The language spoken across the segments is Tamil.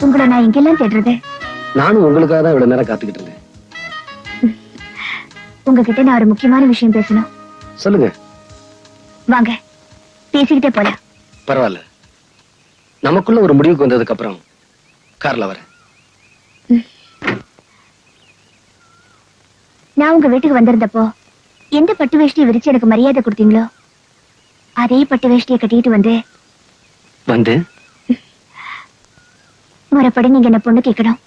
உங்களை நான் எங்கெல்லாம் தேடுறது? நானும் உங்களுக்காக தான் இவ்வளவு நேரம் காத்துக்கிட்டு இருந்தேன். உங்ககிட்ட நான் ஒரு முக்கியமான விஷயம் பேசணும். சொல்லுங்க. வாங்க, பேசிக்கிட்டே போலாம். பரவாயில்ல, நமக்குள்ள ஒரு முடிவுக்கு வந்ததுக்கு அப்புறம் கார்ல வரேன். நான் உங்க வீட்டுக்கு வந்திருந்தப்போ எந்த பட்டு வேஷ்டியை விரிச்சு எனக்கு மரியாதை கொடுத்தீங்களோ அதே பட்டு வேஷ்டியை கட்டிட்டு வந்து முறைப்படி நீங்க என்ன பொண்ணு கேட்கணும்.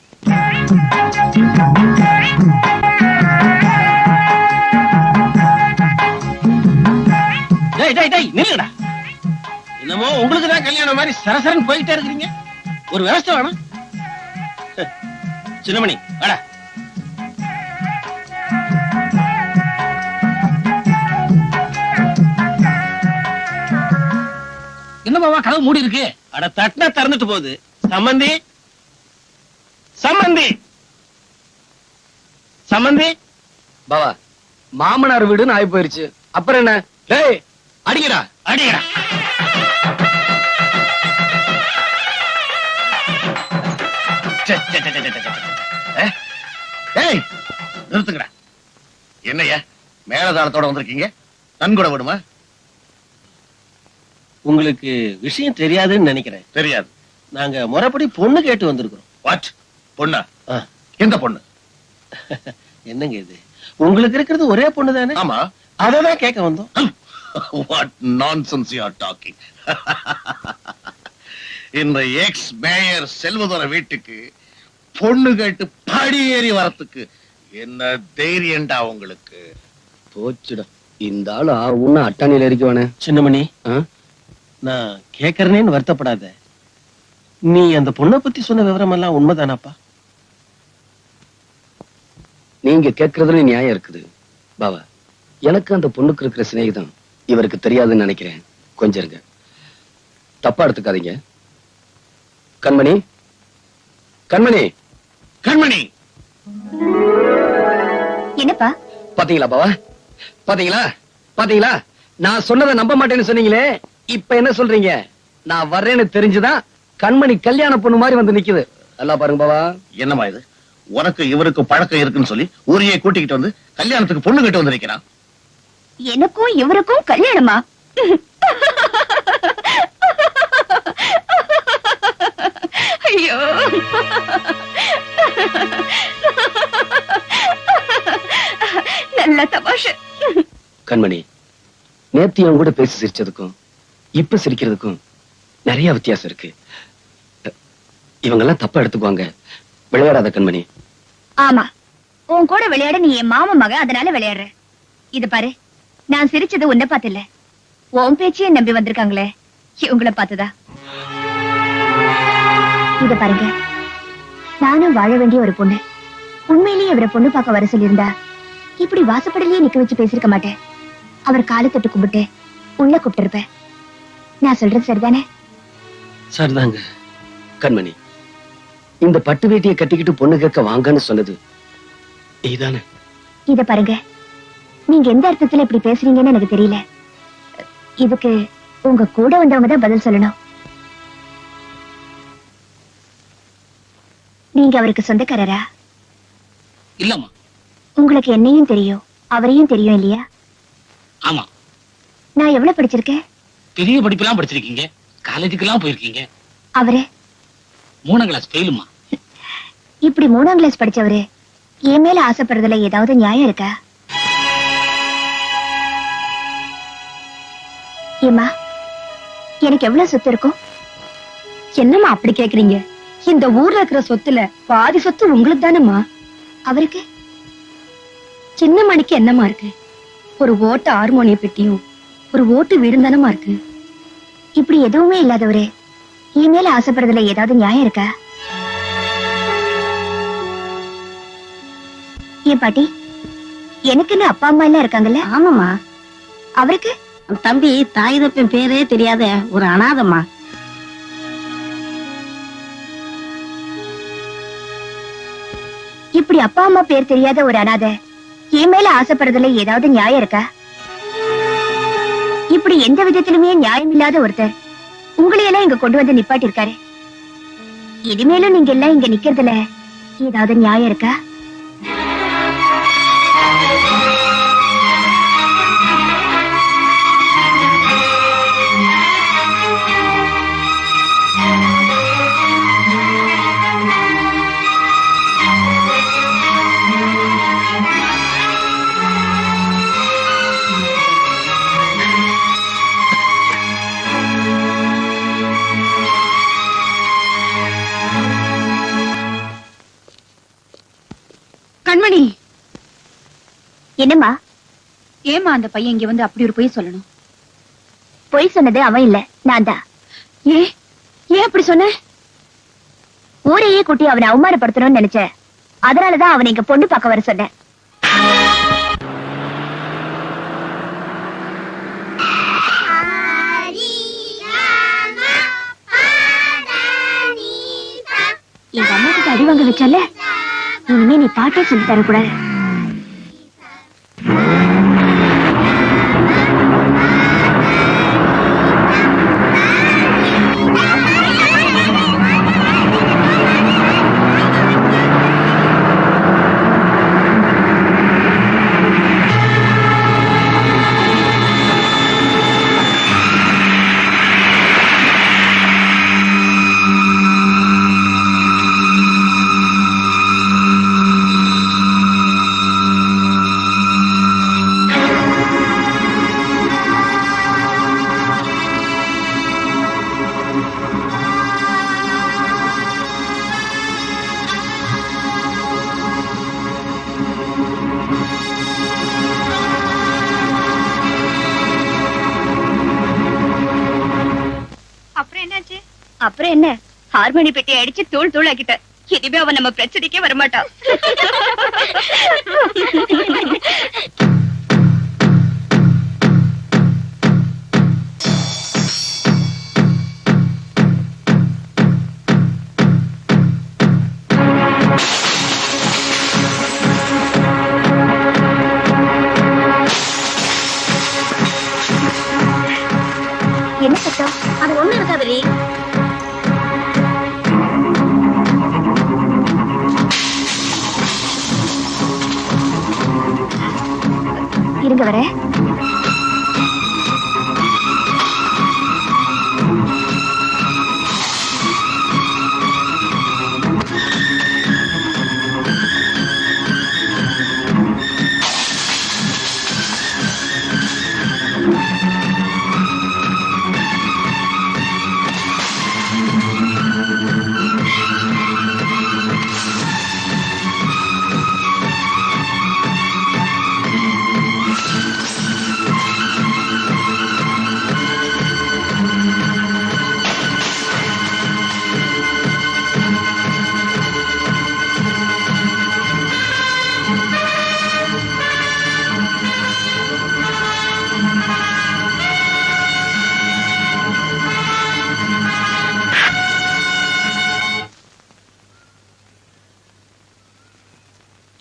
என்னமோ உங்களுக்கு தான் கல்யாணம் மாதிரி சரசரன் போயிட்டே இருக்கிறீங்க. ஒரு விவசாய வேணும். சின்னமணி வாடா. என்னமாவா கதவு மூடி இருக்கு? அட தட்டினா திறந்துட்டு போகுது. சம்பந்தி சம்பந்தி சம்பந்தி. பாவா, மாமனார் வீடுன்னு ஆகி போயிருச்சு. அப்புறம் என்ன? டேய், அடிக்கடா அடிக்கடா. நிறுத்துங்கடா. என்னையா மேலதாளத்தோட வந்திருக்கீங்க? நன்கொடை விடுமா? உங்களுக்கு விஷயம் தெரியாதுன்னு நினைக்கிறேன். தெரியாது. நாங்க முறைப்படி பொண்ணு கேட்டு வந்திருக்கிறோம். வாட்? பொண்ணா? எந்த பொண்ணு? என்னங்க இது, உங்களுக்கு இருக்கிறது ஒரே பொண்ணு தானே? ஆமா, அததான் கேட்க வந்தோம். What nonsense you are talking. இந்த எக்ஸ் மேயர் செல்வதோர வீட்டுக்கு பொண்ணு கேட்டு படியேறி வரத்துக்கு என்ன தைரியம்டா உங்களுக்கு? போச்சுடா, இந்த ஆளு ஆவுன்னு அட்டாணியில இருக்கவானே. சின்னமணி, நான் கேக்குறேன்னு வருத்தப்படாத. நீ அந்த பொண்ணை பத்தி சொன்ன விவரம் எல்லாம் உண்மைதானாப்பா? நீங்க கேட்கறதுல நியாயம் இருக்குது பாவா. எனக்கு அந்த பொண்ணுக்கு இருக்கிற சிநேகிதம் இவருக்கு தெரியாதுன்னு நினைக்கிறேன். கொஞ்சம் இருங்க, தப்பா எடுத்துக்காதீங்க. கண்மணி, கண்மணி, கண்மணி. என்னப்பா? பாத்தீங்களா பாவா, பாத்தீங்களா பாத்தீங்களா? நான் சொன்னதை நம்ப மாட்டேன்னு சொன்னீங்களே, இப்ப என்ன சொல்றீங்க? நான் வர்றேன்னு தெரிஞ்சுதான் கண்மணி கல்யாண பொண்ணு மாதிரி வந்து நிக்குது. நல்லா பாருங்க பாவா. என்னமா இது? உனக்கு இவருக்கு பழக்கம் இருக்குன்னு சொல்லி ஊரையே கூட்டிக்கிட்டு வந்து கல்யாணத்துக்கு பொண்ணு கிட்ட வந்திருக்கிறான். எனக்கும் இவருக்கும் கல்யாணமா? ஐயோ, நல்ல தமாஷை. கண்மணி, நேத்து அவன் கூட பேசி சிரிச்சதுக்கும் இப்ப சிரிக்கிறதுக்கும் நிறைய வித்தியாசம் இருக்கு. இவங்கெல்லாம் தப்பா எடுத்துக்குவாங்க. விளையாடாத கண்மணி. ஆமா, உன் கூட விளையாட நீ என் மாமா மக, அதனால விளையாடுற. இது பாரு, நான் சிரிச்சது உன்னை பார்த்து இல்ல, உன் பேச்சையே நம்பி வந்திருக்காங்களே இவங்கள பார்த்துதா. இத பாருங்க, நானும் வாழ வேண்டிய ஒரு பொண்ணு. உண்மையிலேயே அவரை பொண்ணு பார்க்க வர சொல்லியிருந்தா இப்படி வாசப்படலையே நிக்க வச்சு பேசிருக்க மாட்டேன். அவர் காலை தொட்டு கும்பிட்டு உள்ள கூப்பிட்டு இருப்பேன். நான் சொல்றது சரிதானே? சரிதாங்க. கண்மணி, இந்த பட்டு வேட்டியை கட்டிக்கிட்டு பொண்ணு கேட்க வாங்கன்னு சொன்னது நீதானே? இத பாருங்க, நீங்க எந்த அர்த்தத்துல இப்படி பேசுறீங்கன்னு எனக்கு தெரியல. இதுக்கு உங்க கூட வந்தவங்க தான் பதில் சொல்லணும். நீங்க அவருக்கு சொந்தக்காரரா? இல்லம்மா. உங்களுக்கு என்னையும் தெரியும், அவரையும் தெரியும் இல்லையா? ஆமா. நான் எவ்வளவு படிச்சிருக்கேன்? பெரிய படிப்பெல்லாம் படிச்சிருக்கீங்க, காலேஜுக்கெல்லாம் போயிருக்கீங்க. அவரு 3ஆம் கிளாஸ் ஃபெயிலுமா. இப்படி 3ஆம் கிளாஸ் படிச்சவரு என் மேல ஆசைப்படுறதுல ஏதாவது நியாயம் இருக்கா? ஏமா, எனக்கு எவ்வளவு சொத்து இருக்கும்? என்னம்மா அப்படி கேக்குறீங்க? இந்த ஊர்ல இருக்கிற சொத்துல பாதி சொத்து உங்களுக்கு தானம்மா. அவருக்கு சின்ன மணிக்கு என்னமா இருக்கு? ஒரு ஓட்டு ஹார்மோனிய பெட்டியும் ஒரு ஓட்டு வீடும் தானமா இருக்கு. இப்படி எதுவுமே இல்லாதவரு என் மேல ஆசைப்படுறதுல ஏதாவது நியாயம் இருக்கா? ஏன் பாட்டி, எனக்குன்னு அப்பா அம்மா எல்லாம் இருக்காங்கல்ல? ஆமாமா. அவருக்கு தம்பி தாய் தப்பன் பேரே தெரியாத ஒரு அனாதம்மா. இப்படி அப்பா அம்மா பேர் தெரியாத ஒரு அனாதை என் மேல ஆசைப்படுறதுல ஏதாவது நியாயம் இருக்கா? இப்படி எந்த விதத்திலுமே நியாயம் இல்லாத ஒருத்தர் உங்களையெல்லாம் இங்க கொண்டு வந்து நிப்பாட்டி இருக்காரு. இனிமேலும் நீங்க எல்லாம் இங்க நிக்கிறதுல ஏதாவது நியாயம் இருக்கா? கண்மணி, என்னம்மா? ஏமா அந்த பையன் இங்க வந்து அப்படி ஒரு பொய் சொல்லணும்? பொய் சொன்னது அவன் இல்ல, நான் தான். ஏன் ஏன் அப்படி சொன்ன? ஊரையே கூட்டி அவனை அவமானப்படுத்தணும்னு நினைச்சேன். அதனாலதான் அவனை இங்க பொண்ணு பார்க்க வர சொன்னேன். எங்க அம்மா கிட்ட அடி வாங்க வச்சால, இனிமே நீ பாட்டே சொல்லி தரக்கூடாது. அப்புறம் என்ன, ஹார்மோனி பெட்டி அடிச்சு தூள் தூள் ஆக்கிட்ட. இனிமே அவன் நம்ம பிரச்சனைக்கே வரமாட்டான். என்ன சத்தம்? அது ஒண்ணு இருக்காது. இருங்க வர.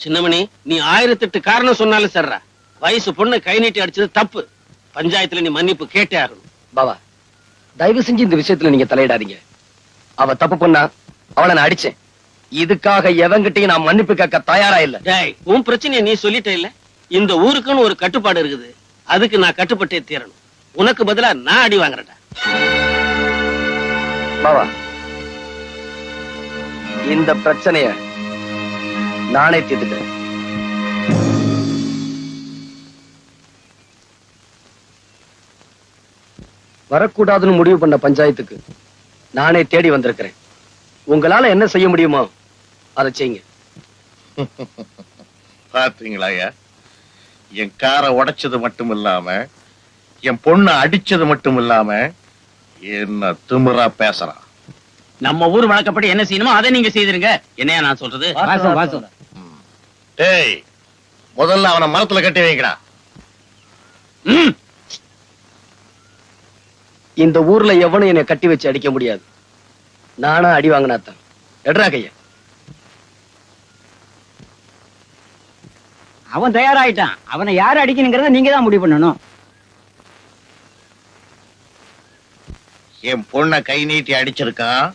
சின்னமணி, நீ 1008 காரணம் சொன்னாலும் சரிடா. வயசு பொண்ணு கை நீட்டி அடிச்சது தப்பு. பஞ்சாயத்துல நீ மன்னிப்பு கேட்டே ஆகணும். பாவா, தயவு செஞ்சு இந்த விஷயத்துல நீங்க தலையிடாதீங்க. அவ தப்பு பண்ணா, அவளை நான் அடிச்சேன். இதுக்காக எவங்கிட்டையும் நான் மன்னிப்பு கேட்க தயாரா இல்ல. டேய், உன் பிரச்சனையை நீ சொல்லிட்ட இல்ல. இந்த ஊருக்குன்னு ஒரு கட்டுப்பாடு இருக்குது. அதுக்கு நான் கட்டுப்பட்டே தீரணும். உனக்கு பதிலா நான் அடி வாங்குறேன்டா. பாவா, இந்த பிரச்சனைய நானே தீர்த்துட்டேன். வரக்கூடாதுன்னு முடிவு பண்ண பஞ்சாயத்துக்கு நானே தேடி வந்திருக்கிறேன். உங்களால என்ன செய்ய முடியுமோ அதை செய்யுங்க. பாத்தீங்களா, என் காரை உடைச்சது மட்டும் இல்லாம என் பொண்ணு அடிச்சது மட்டும் இல்லாம என்ன திமிரா பேசுறான். நம்ம ஊர் வழக்கப்படி என்ன செய்யணுமோ அதை நீங்க செய்திருங்க. என்னையா நான் சொல்றது? டேய், முதல்ல அவனை மரத்துல கட்டி வைக்கடா. இந்த ஊர்ல எவனும் என்னை கட்டி வச்சு அடிக்க முடியாது. நானா அடி வாங்கினாத்தான். எடுறா கைய. அவன் தயாராயிட்டான். அவனை யாரு அடிக்கணுங்கிறத நீங்க தான் முடிவு பண்ணணும். என் பொண்ண கை நீட்டி அடிச்சிருக்கான்.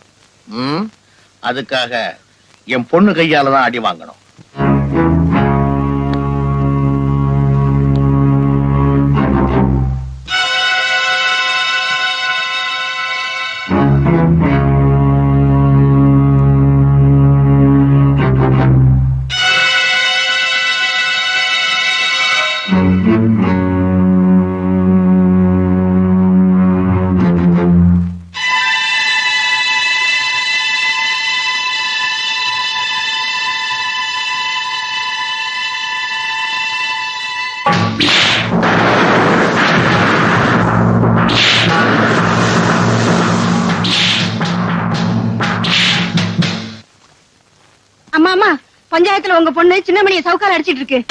அதுக்காக என் பொண்ணு கையால தான் அடி வாங்கணும். அம்மா அம்மா, பஞ்சாயத்துல உங்க பொண்ணு சின்னமணியை சவுக்கால அடிச்சிட்டு இருக்கு.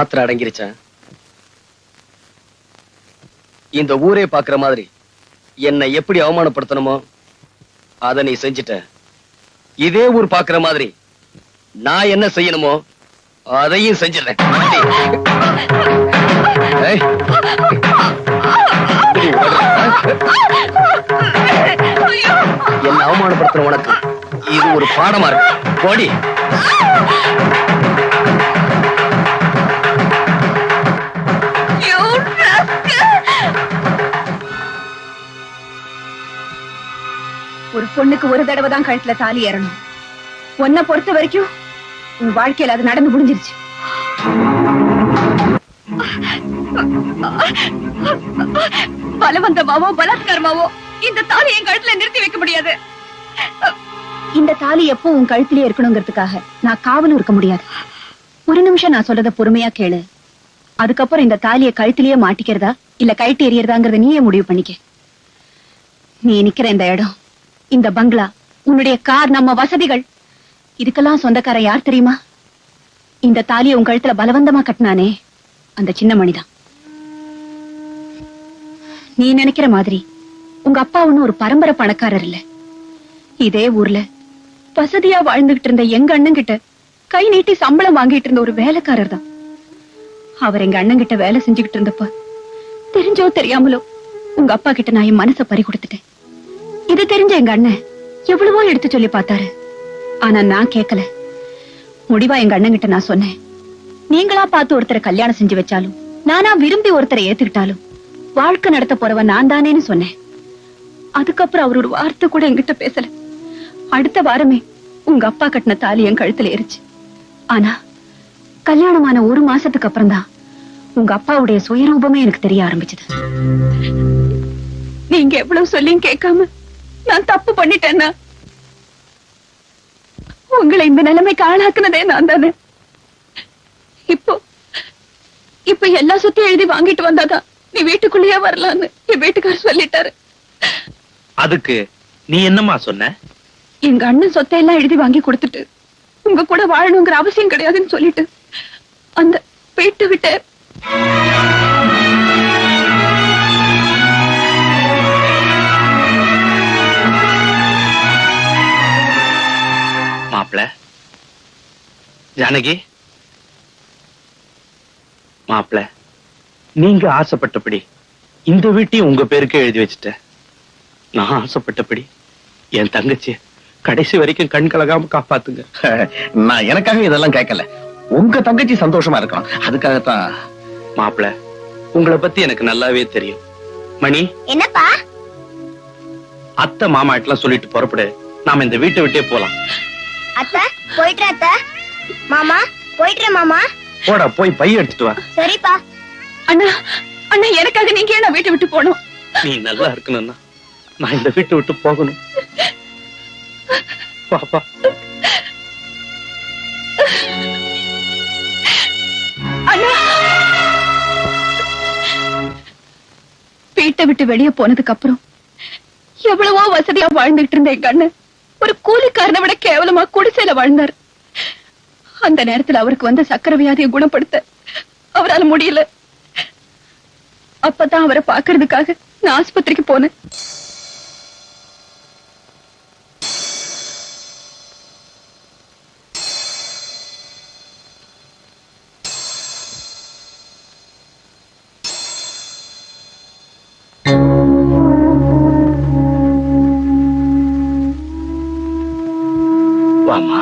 ஆத்திர அடங்கிருச்சா? இந்த ஊரே பாக்குற மாதிரி என்னை எப்படி அவமானப்படுத்தணுமோ அத நீ செஞ்சிட்ட. இதே ஊர் பாக்குற மாதிரி நான் என்ன செய்யணுமோ அதையும் செஞ்சிடறேன். என்ன அவமானப்படுத்துற உனக்கு இது ஒரு பாடமா இருக்கு. போடி. ஒரு பொண்ணுக்கு ஒரு தடவை தான் கழுத்துல தாலி ஏறணும். உன்னை பொறுத்த வரைக்கும் உன் வாழ்க்கையில அது நடந்து முடிஞ்சிருச்சு. பலவந்தமாவோ பலாத்காரமாவோ இந்த தாலி என் கழுத்துல நிறுத்தி வைக்க முடியாது. இந்த தாலி எப்போ உன் கழுத்திலே இருக்கணுங்கிறதுக்காக நான் காவலும் இருக்க முடியாது. ஒரு நிமிஷம் நான் சொல்றத பொறுமையா கேளு. அதுக்கப்புறம் இந்த தாலியை கழுத்திலேயே மாட்டிக்கிறதா இல்ல கழட்டி எறியறதாங்கிறத நீயே முடிவு பண்ணிக்க. நீ நிக்கிற இந்த இடம், இந்த பங்களா, உன்னுடைய கார், நம்ம வசதிகள், இதுக்கெல்லாம் சொந்தக்காரன் யார் தெரியுமா? இந்த தாலியை உன் கழுத்துல பலவந்தமா கட்டினானே அந்த சின்ன மணிதான். நீ நினைக்கிற மாதிரி உங்க அப்பா ஒண்ணு ஒரு பரம்பரை பணக்காரர் இல்ல. இதே ஊர்ல வசதியா வாழ்ந்துகிட்டு இருந்த எங்க அண்ணன் கிட்ட கை நீட்டி சம்பளம் வாங்கிட்டு இருந்த ஒரு வேலைக்காரர் தான். அவர் எங்க அண்ணன் கிட்ட வேலை செஞ்சுக்கிட்டு இருந்தப்ப தெரிஞ்சோ தெரியாமலோ உங்க அப்பா கிட்ட நான் என் மனசை பறி கொடுத்துட்டேன். இது தெரிஞ்ச எங்க அண்ணன் எவ்வளவோ எடுத்து சொல்லி பார்த்தாரு. ஆனா நான் கேட்கல. முடிவா எங்க அண்ணன் கிட்ட நான் சொன்னேன், நீங்களா பார்த்து ஒருத்தரை கல்யாணம் செஞ்சு வச்சாலும், நானா விரும்பி ஒருத்தரை ஏத்துக்கிட்டாலும் வாழ்க்கை நடத்த போறவன் நான் தானேன்னு சொன்னேன். அதுக்கப்புறம் அவர் ஒரு வார்த்தை கூட என்கிட்ட பேசல. அடுத்த வாரமே உங்க அப்பா கட்டின தாலி என் கழுத்துல ஏறிச்சு. ஆனா கல்யாணமான ஒரு மாசத்துக்கு அப்புறம் தான் உங்க அப்பாவுடைய சுயரூபமே எனக்கு தெரிய ஆரம்பிச்சது. நீங்க எவ்வளவு சொல்லியும் கேட்காம நான் தப்பு பண்ணிட்டேன்னா உங்களை இந்த நிலைமைக்கு ஆளாக்குனதே நான் தானே. இப்போ எல்லா சொத்தையும் எழுதி வாங்கிட்டு வந்தாதான் நீ வீட்டுக்குள்ளேயே வரலான்னு என் வீட்டுக்காரர் சொல்லிட்டாரு. அதுக்கு நீ என்னமா சொன்ன? எங்க அண்ணன் சொத்தையெல்லாம் எழுதி வாங்கி கொடுத்துட்டு உங்க கூட வாழணுங்கிற அவசியம் கிடையாதுன்னு சொல்லிட்டு அந்த வீட்டை விட்டு மாப்பிள ஜானகி, மாப்பிள நீங்க ஆசைப்பட்டபடி இந்த வீட்டையும் உங்க பேருக்கு எழுதி வச்சுட்டேன். நான் ஆசைப்பட்டபடி என் தங்கச்சி கடைசி வரைக்கும் கண் கலகாம காப்பாத்துங்க. நான் எனக்காக இதெல்லாம் கேட்கல, உங்க தங்கச்சி சந்தோஷமா இருக்கணும் அதுக்காகத்தான். மாப்பிள உங்களை பத்தி எனக்கு நல்லாவே தெரியும். மணி, என்னப்பா? அத்தை மாமா எல்லாம் சொல்லிட்டு புறப்படு, நாம இந்த வீட்டை விட்டே போலாம். அத்தை போயிட்டு அத்தை. மாமா போயிட்டு மாமா. போடா, போய் பை எடுத்துட்டு வா. சரிப்பா. அண்ணா அண்ணா, எனக்காக நீங்க ஏன் வீட்டை விட்டு போகணும்? நீ நல்லா இருக்கணும்னா நான் இந்த வீட்டை விட்டு போகணும். பாப்பா அண்ணா, வீட்டை விட்டு வெளியே போனதுக்கு அப்புறம் எவ்வளவோ வசதியா வாழ்ந்துட்டு இருந்த எங்க அண்ணன் ஒரு கூலிக்காரனை விட கேவலமா குடிசையில வாழ்ந்தார். அந்த நேரத்துல அவருக்கு வந்த சக்கரை வியாதியை குணப்படுத்த அவரால் முடியல. அப்பதான் அவரை பாக்குறதுக்காக நான் ஆஸ்பத்திரிக்கு போனேன். வாமா.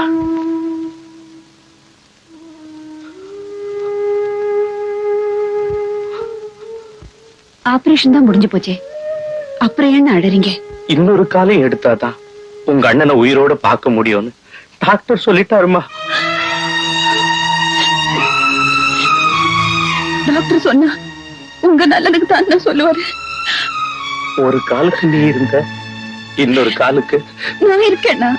ஆபரேஷன் தான் முடிஞ்சு போச்சே, அப்புறம் என்ன அழறீங்க? இன்னொரு காலம் எடுத்தாதான் உங்க அண்ணனை உயிரோட பார்க்க முடியும்னு டாக்டர் சொல்லிட்டாருமா. டாக்டர் சொன்னா உங்க நல்லதுக்கு தான் சொல்லுவாரு. ஒரு காலுக்கு நீ இருந்த, இன்னொரு காலுக்கு நான் இருக்கேன்னா.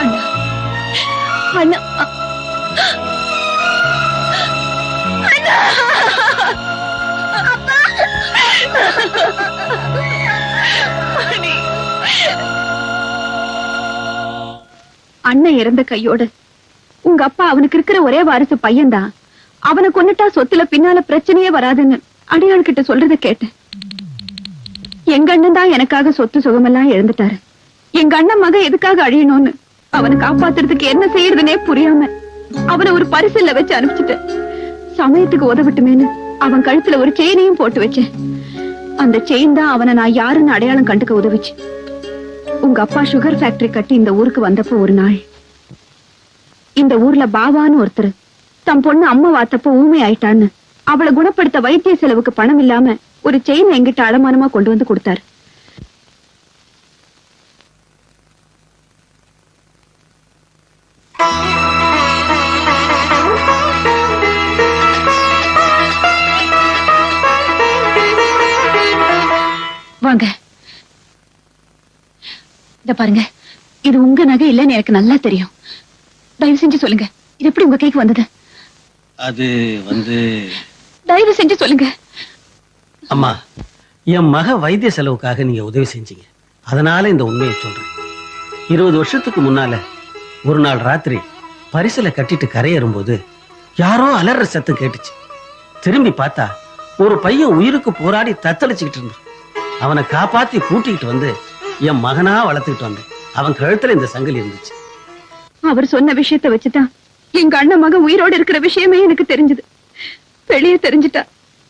அண்ணா, அண்ணா, அண்ணா, அப்பா, அண்ணி. அண்ணன் இறந்த கையோட உங்க அப்பா அவனுக்கு இருக்கிற ஒரே வாரிசு பையன்தான், அவனை கொன்னுட்டா சொத்துல பின்னால பிரச்சனையே வராதுன்னு அடியாள் கிட்ட சொல்றத கேட்டேன். எங்க அண்ணன் தான் எனக்காக சொத்து சுகமெல்லாம் இழந்துட்டாரு. எங்க அண்ணன் மகன் எதுக்காக அழியணும்னு அவனை காப்பாத்துறதுக்கு என்ன செய்யறதுனே புரியாம அவனை ஒரு பரிசல்ல வச்சு அனுப்பிச்சிட்டேன். சமயத்துக்கு உதவட்டுமேனு அவன் கழுத்துல ஒரு செயினையும் போட்டு வச்சேன். அந்த செயின் தான் அவனை நான் யாருன்னு அடையாளம் கண்டுக்க உதவிச்சு. உங்க அப்பா சுகர் ஃபேக்டரி கட்டி இந்த ஊருக்கு வந்தப்போ ஒரு நாள் இந்த ஊர்ல பாபான்னு ஒருத்தர் தம் பொண்ணு அம்மா வாத்தப்ப ஊமை ஆயிட்டான்னு அவளை குணப்படுத்த வைத்திய செலவுக்கு பணம் இல்லாம ஒரு செயின் எங்கிட்ட அடமானமா கொண்டு வந்து கொடுத்தாரு. வாங்க, இத பாருங்க, இது உங்க நகை இல்லைன்னு எனக்கு நல்லா தெரியும். தயவு செஞ்சு சொல்லுங்க, இது எப்படி உங்க கைக்கு வந்தது? அது வந்து தயவு செஞ்சு சொல்லுங்க. அம்மா, என் மக வைத்திய செலவுக்காக நீங்க உதவி செஞ்சீங்க, அதனால இந்த உண்மையை சொல்றேன். 20 வருஷத்துக்கு முன்னால ஒரு நாள் ராத்திரி பரிசலை கட்டிட்டு கரையேறும்போது யாரோ அலற சத்தம் கேட்டுச்சு. திரும்பி பார்த்தா ஒரு பையன் உயிருக்கு போராடி தத்தளிச்சுக்கிட்டு இருந்தான். அவனை காப்பாத்தி கூட்டிக்கிட்டு வந்து என் மகனா வளர்த்துக்கிட்டு வந்தேன். அவன் கழுத்துல இந்த சங்கிலி இருந்துச்சு. அவர் சொன்ன விஷயத்தை வச்சுதான் எங்க அண்ணன் மகன் உயிரோடு இருக்கிற விஷயமே எனக்கு தெரிஞ்சது. வெளியே தெரிஞ்சுட்டா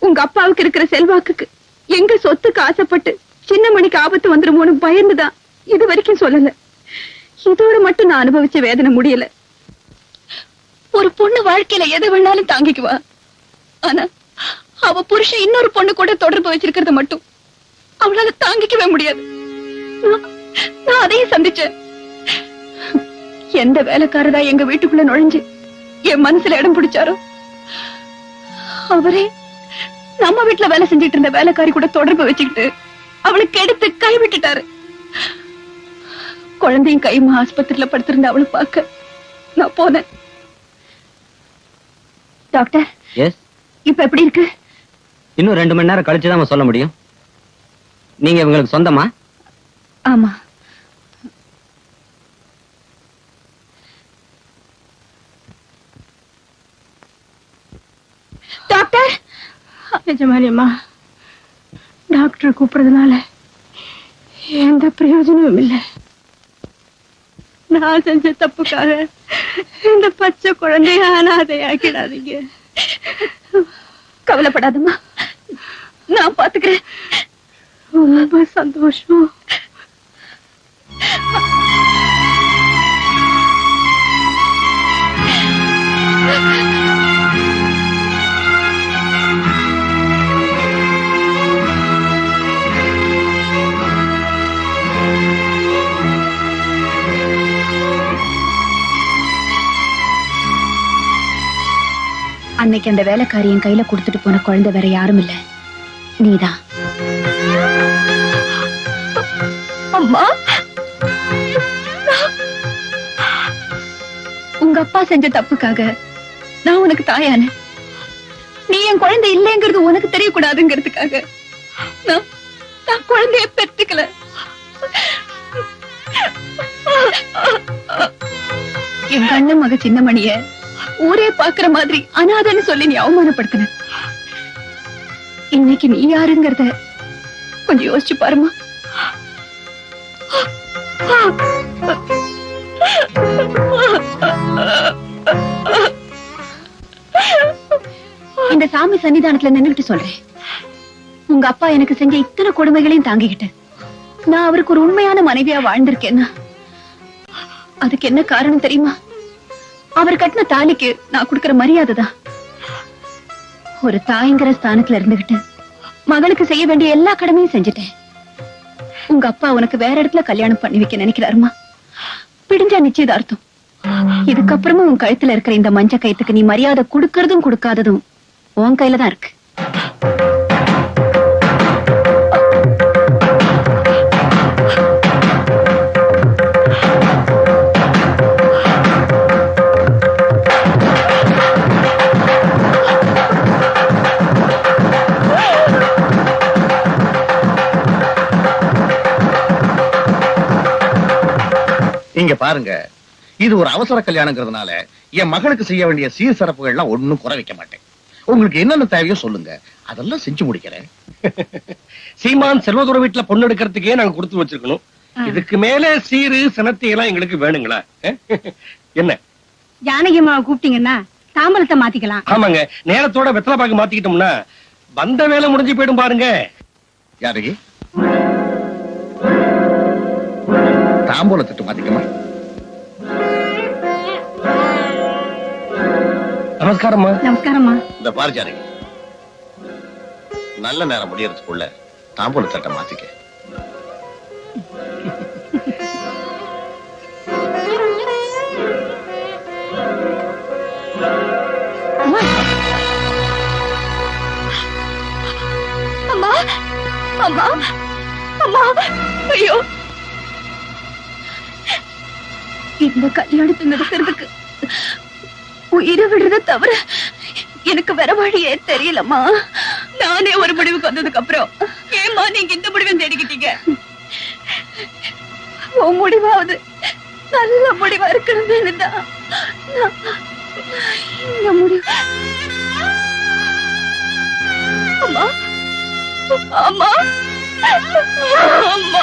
உங்க அப்பாவுக்கு இருக்கிற செல்வாக்குக்கு எங்க சொத்துக்கு ஆசைப்பட்டு சின்ன மணிக்கு ஆபத்து வந்துருமோன்னு பயந்துதான் இது வரைக்கும் சொல்லல. இதோட மட்டும் நான் அனுபவிச்ச வேதனை முடியல. ஒரு பொண்ணு வாழ்க்கையில எதை வேணாலும் தாங்கிக்குவா, ஆனா அவ புருஷன் இன்னொரு பொண்ணு கூட தொடர்பு வச்சிருக்கிறத மட்டும் அவளால தாங்கிக்கவே முடியாது. நான் அதையும் சந்திச்சேன். எந்த வேலைக்காரதா எங்க வீட்டுக்குள்ள நுழைஞ்சு என் மனசுல இடம் பிடிச்சாரோ அவரே நம்ம வீட்டுல வேலை செஞ்சிட்டு இருந்த வேலைக்காரி கூட தொடர்பு வச்சுக்கிட்டு அவளுக்கு எடுத்து கைவிட்டுட்டாரு. குழந்தையும் கைமா ஆஸ்பத்திரியில படுத்திருந்த அவளை பார்க்க நான் போனேன். டாக்டர், இப்ப எப்படி இருக்கு? இன்னும் 2 மணி நேரம் கழிச்சுதான் சொல்ல முடியும். நீங்க இவங்களுக்கு சொந்தமா? ஆமா. டாக்டர், நிஜமானியம்மா, டாக்டர் கூப்பிடுறதுனால எந்த பிரயோஜனமும் இல்லை. நான் செஞ்ச தப்புக்காக இந்த பச்சை குழந்தைய அனாதையாக்கிடாதீங்க. கவலைப்படாதம்மா, நான் பாத்துக்கிறேன். ரொம்ப சந்தோஷம். அன்னைக்கு அந்த வேலைக்காரி என் கையில கொடுத்துட்டு போன குழந்தை வேற யாரும் இல்ல, நீதான். அம்மா, உங்க அப்பா செஞ்ச தப்புக்காக நான் உனக்கு தாயான, நீ என் குழந்தை இல்லைங்கிறது உனக்கு தெரியக்கூடாதுங்கிறதுக்காக நான் குழந்தைய பெற்றுக்கல. எங்க அண்ணன் மக சின்னமணிய ஊரே பாக்குற மாதிரி அனாதைன்னு சொல்லி நீ அவமானப்படுத்தின. இன்னைக்கு நீ யாருங்கிறத கொஞ்சம் யோசிச்சு பாருமா. இந்த சாமி சன்னிதானத்துல நின்னுட்டு சொல்றேன், உங்க அப்பா எனக்கு செஞ்ச இத்தனை கொடுமைகளையும் தாங்கிக்கிட்டு நான் அவருக்கு ஒரு உண்மையான மனைவியா வாழ்ந்திருக்கேன்னா அதுக்கு என்ன காரணம் தெரியுமா? அவர் கட்டின தாலிக்கு நான் கொடுக்கிற மரியாதை தான். ஒரு தாய்ங்கிற ஸ்தானத்துல இருந்துகிட்டு மகளுக்கு செய்ய வேண்டிய எல்லா கடமையும் செஞ்சுட்டேன். உங்க அப்பா உனக்கு வேற இடத்துல கல்யாணம் பண்ணி வைக்க நினைக்கிறாருமா? பிடிஞ்சா நிச்சயதார்த்தம். இதுக்கப்புறமும் உன் கழுத்துல இருக்கிற இந்த மஞ்ச கயித்துக்கு நீ மரியாதை கொடுக்கறதும் கொடுக்காததும் உன் கையில தான் இருக்கு. இங்க பாருங்க, இது ஒரு அவசர கல்யாணங்கிறதுனால என் மகளுக்கு செய்ய வேண்டிய சீர் சிறப்புகள்லாம் ஒண்ணும் குறை வைக்க மாட்டேன். உங்களுக்கு என்னென்ன தேவையோ சொல்லுங்க, அதெல்லாம் செஞ்சு முடிக்கிறேன். சீமான் செல்வதுரை வீட்டுல பொண்ணு எடுக்கிறதுக்கே நாங்க கொடுத்து வச்சிருக்கணும். இதுக்கு மேல சீரு சனத்தி எல்லாம் எங்களுக்கு வேணுங்களா? என்ன ஜானகி அம்மாவை கூப்பிட்டீங்கன்னா தாம்பலத்தை மாத்திக்கலாம். ஆமாங்க, நேரத்தோட வெத்தலை பாக்கு மாத்திக்கிட்டோம்னா வந்த வேலை முடிஞ்சு போயிடும் பாருங்க. யாருக்கு தாம்பூல திட்டு மாத்திக்கமா? நமஸ்காரம்மா. நமஸ்காரம்மா. இந்த பாரு ஜானகி, நல்ல நேரம் முடியறதுக்குள்ள தாம்பூல தட்டை மாத்திக்க. அம்மா அம்மா அம்மா, ஐயோ, இந்த கல்யாணத்தை நடத்துறதுக்கு உயிரை விடுறத தவிர எனக்கு வேற வழியே தெரியலம்மா. நானே ஒரு முடிவுக்கு வந்ததுக்கு அப்புறம் ஏமா நீங்க இந்த முடிவை தேடிக்கிட்டீங்க? உன் முடிவாவது நல்ல முடிவா இருக்கணும்னு தான் இந்த முடிவு. அம்மா அம்மா அம்மா